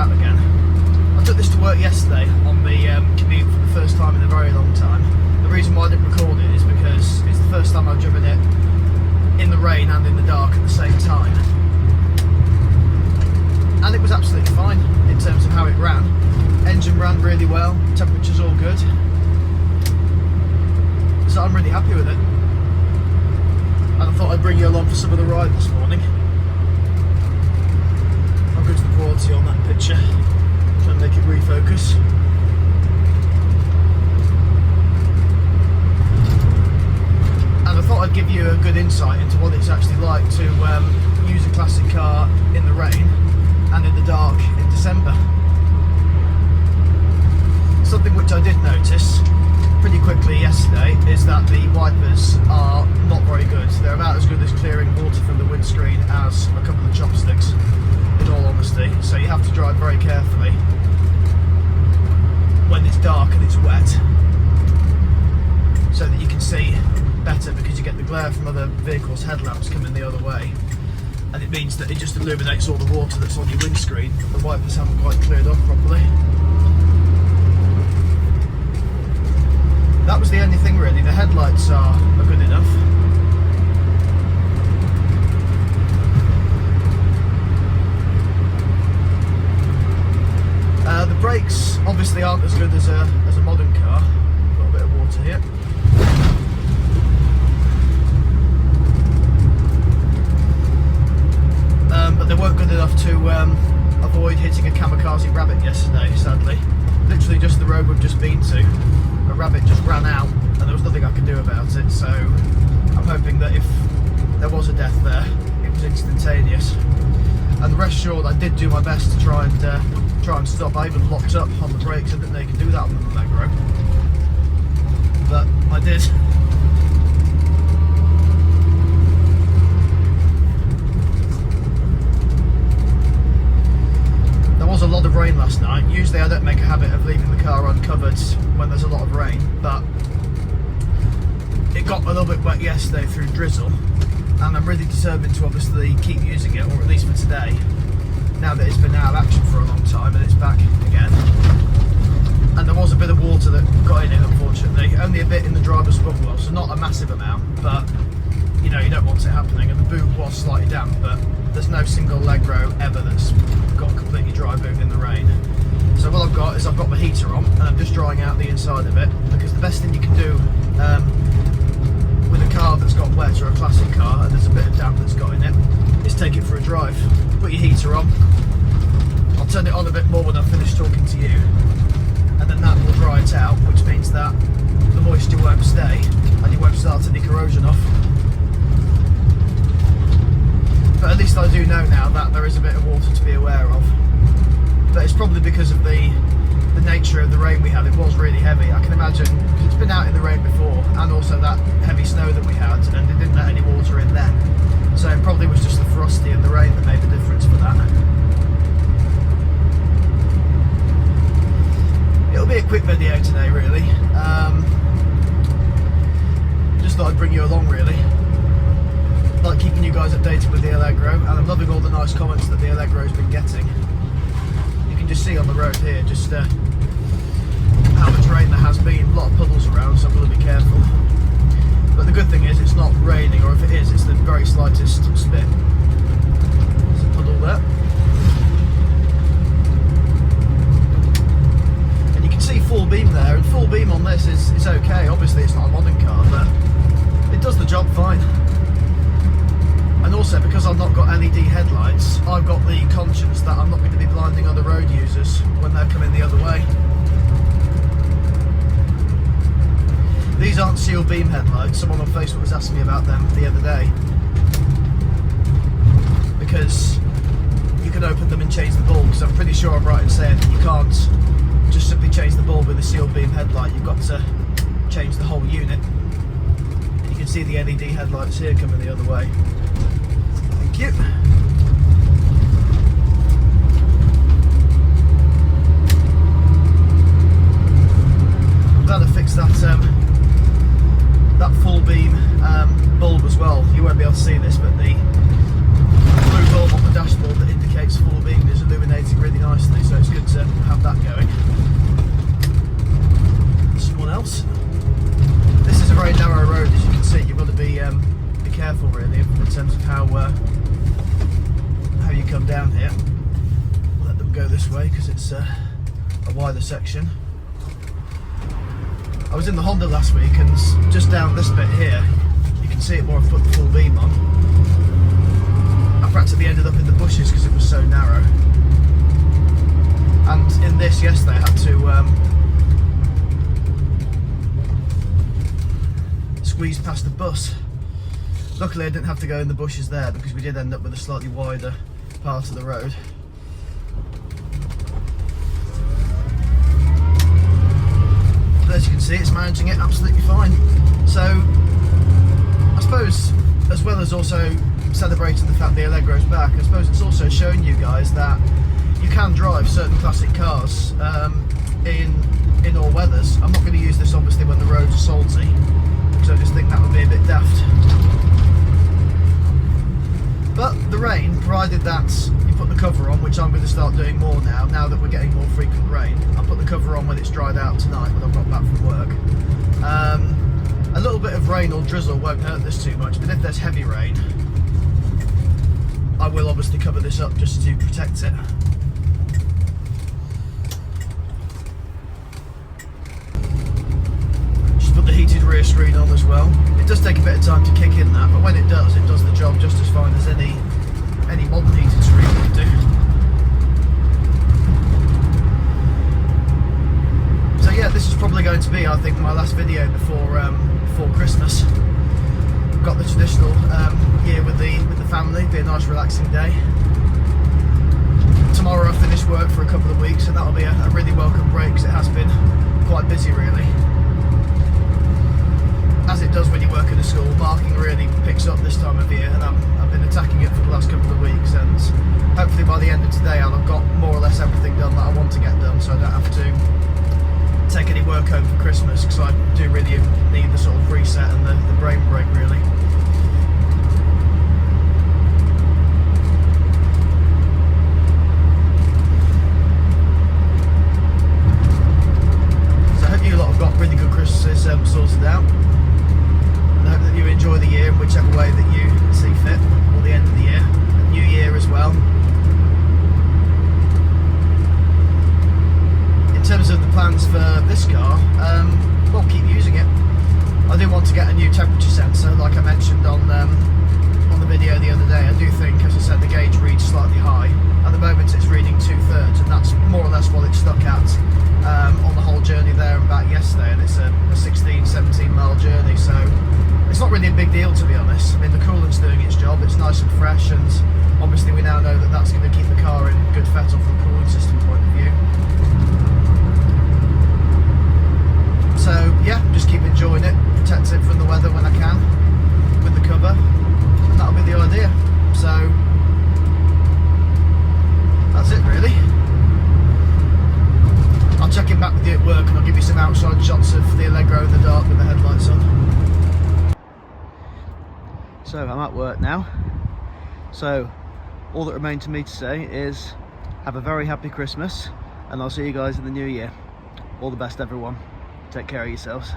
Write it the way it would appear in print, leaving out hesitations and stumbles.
cab again. I took this to work yesterday on the commute for the first time in a very long time. The reason why I didn't record it is because it's the first time I've driven it in the rain and in the dark at the same time. And it was absolutely fine in terms of how it ran. Engine ran really well, temperature's all good. So I'm really happy with it. And I thought I'd bring you along for some of the ride this morning. I'll go to the quality on that picture, try and make it refocus. And I thought I'd give you a good insight into what it's actually like to use a classic car in the rain and in the dark in December. Something which I did notice pretty quickly yesterday is that the wipers are not very good. They're about as good as clearing water from the windscreen as a couple of chopsticks, in all honesty. So you have to drive very carefully when it's dark and it's wet, so that you can see better, because you get the glare from other vehicles' headlamps coming the other way, and it means that it just illuminates all the water that's on your windscreen. The wipers haven't quite cleared off properly. That was the only thing really. The headlights are good enough. The brakes obviously aren't as good as a modern car. Got a bit of water here. But they weren't good enough to avoid hitting a kamikaze rabbit yesterday, sadly. Literally just the road we've just been to. A rabbit just ran out and there was nothing I could do about it, so I'm hoping that if there was a death there, it was instantaneous. And rest assured, I did do my best to try and stop. I even locked up on the brakes. I didn't know you could do that on the Allegro, but I did. There was a lot of rain last night. Usually I don't make a habit of leaving the car uncovered when there's a lot of rain, but it got a little bit wet yesterday through drizzle, and I'm really determined to obviously keep using it, or at least for today, now that it's been out of action for a long time and it's back again. And there was a bit of water that got in it, unfortunately, only a bit in the driver's scrub well, so not a massive amount, but you know, you don't want it happening. And the boot was slightly damp, but there's no single Allegro ever that's got a completely dry boot in the rain. So what I've got is I've got my heater on and I'm just drying out the inside of it, because the best thing you can do with a car that's got wet, or a classic car and there's a bit of damp that's got in it, is take it for a drive. Put your heater on. I'll turn it on a bit more when I've finished talking to you, and then that will dry it out, which means that the moisture won't stay and you won't start any corrosion off. But at least I do know now that there is a bit of water to be aware of. But it's probably because of the nature of the rain we had. It was really heavy. I can imagine, because it's been out in the rain before, and also that heavy snow that we had, and it didn't let any water in then. So it probably was just the frosty and the rain that made the difference for that. It'll be a quick video today, really. Just thought I'd bring you along, really. Like keeping you guys updated with the Allegro, and I'm loving all the nice comments that the Allegro's been getting. You can just see on the road here just how much rain there has been. A lot of puddles around, so I've got to be careful. But the good thing is it's not raining, or if it is, it's the very slightest spit. There's a puddle there. And you can see full beam there, and full beam on this is okay. Obviously it's not a modern car, but it does the job fine. And also, because I've not got LED headlights, I've got the conscience that I'm not going to be blinding other road users when they're coming the other way. These aren't seal beam headlights. Someone on Facebook was asking me about them the other day, because you can open them and change the bulb. So I'm pretty sure I'm right in saying that you can't just simply change the bulb with a seal beam headlight. You've got to change the whole unit. You can see the LED headlights here coming the other way. Thank you. I'm glad I fixed that that full beam bulb as well. You won't be able to see this, but the blue bulb on the dashboard that indicates full beam is illuminating really nicely, so it's this way because it's a wider section. I was in the Honda last week, and just down this bit here, you can see it more. I've put the full beam on. I practically ended up in the bushes because it was so narrow. And in this yesterday I had to squeeze past the bus. Luckily I didn't have to go in the bushes there because we did end up with a slightly wider part of the road. But as you can see, it's managing it absolutely fine. So I suppose, as well as also celebrating the fact the Allegro's back, I suppose it's also showing you guys that you can drive certain classic cars in all weathers. I'm not going to use this obviously when the roads are salty, because I just think that would be a bit daft. But the rain, provided that you put the cover on, which I'm going to start doing more now that we're getting more frequent rain. I'll put the cover on when it's dried out tonight when I've got back from work. A little bit of rain or drizzle won't hurt this too much, but if there's heavy rain, I will obviously cover this up just to protect it. Just put the heated rear screen on as well. It does take a bit of time to kick in that, but when it does the job just as fine as any modern heated screen would do. So yeah, this is probably going to be, I think, my last video before Christmas. We've got the traditional year with the family, be a nice relaxing day. Tomorrow I finish work for a couple of weeks, and that'll be a really welcome break because it has been quite busy really. As it does when you work in a school, marking really picks up this time of year, and I've been attacking it for the last couple of weeks, and hopefully by the end of today I'll have got more or less everything done that I want to get done, so I don't have to take any work home for Christmas, because I do really need the sort of reset and the brain break really. So I hope you lot have got really good Christmases sorted out. I hope that you enjoy the year in whichever way that you see fit, or the end of the year, and New Year as well. In terms of the plans for this car, well, keep using it. I do want to get a new temperature sensor, like I mentioned on the video the other day. I do think, as I said, the gauge reads slightly high. At the moment it's reading 2/3, and that's more or less what it's stuck at on the whole journey there and back yesterday, and it's a 16-17 mile journey, so it's not really a big deal, to be honest. I mean, the coolant's doing its job, it's nice and fresh, and obviously we now know that that's going to keep the car in good fettle from a cooling system point of view. So yeah, just keep enjoying it, protect it from the weather when I can with the cover, and that'll be the idea. So that's it really. I'll check in back with you at work and I'll give you some outside shots of the Allegro in the dark with the headlights on. So I'm at work now, so all that remains to me to say is have a very happy Christmas, and I'll see you guys in the new year. All the best everyone, take care of yourselves.